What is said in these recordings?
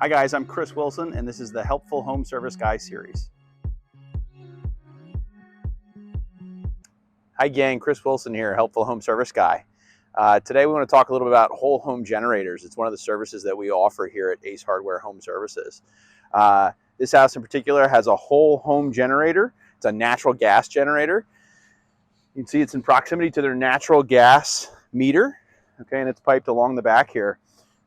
Hi guys, I'm Chris Wilson and this is the Helpful Home Service Guy series. Hi gang, Chris Wilson here, Helpful Home Service Guy. Today we want to talk a little bit about whole home generators. It's one of the services that we offer here at Ace Hardware Home Services. This house in particular has a whole home generator. It's a natural gas generator. You can see it's in proximity to their natural gas meter, okay, and it's piped along the back here.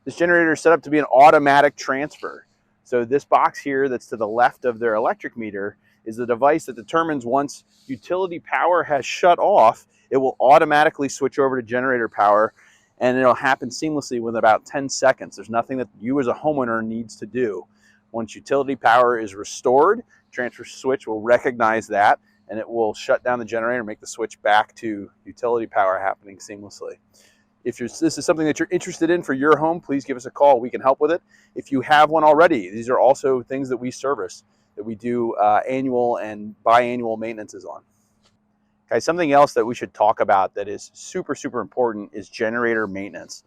This generator is set up to be an automatic transfer. So this box here that's to the left of their electric meter is the device that determines once utility power has shut off, it will automatically switch over to generator power, and it'll happen seamlessly within about 10 seconds. There's nothing that you as a homeowner needs to do. Once utility power is restored, transfer switch will recognize that, and it will shut down the generator and make the switch back to utility power happening seamlessly. If this is something that you're interested in for your home, please give us a call. We can help with it. If you have one already, these are also things that we service, that we do annual and biannual maintenances on. Okay, something else that we should talk about that is super, super important is generator maintenance.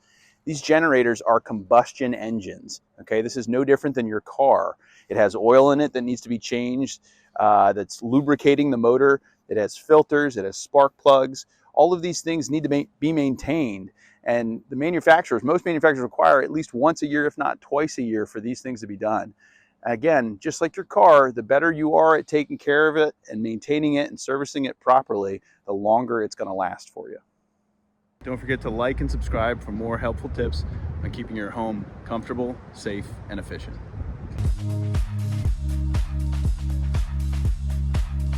These generators are combustion engines. Okay, this is no different than your car. It has oil in it that needs to be changed, that's lubricating the motor. It has filters, it has spark plugs. All of these things need to be maintained. And the manufacturers, most manufacturers require at least once a year, if not twice a year, for these things to be done. Again, just like your car, the better you are at taking care of it and maintaining it and servicing it properly, the longer it's going to last for you. Don't forget to like and subscribe for more helpful tips on keeping your home comfortable, safe, and efficient.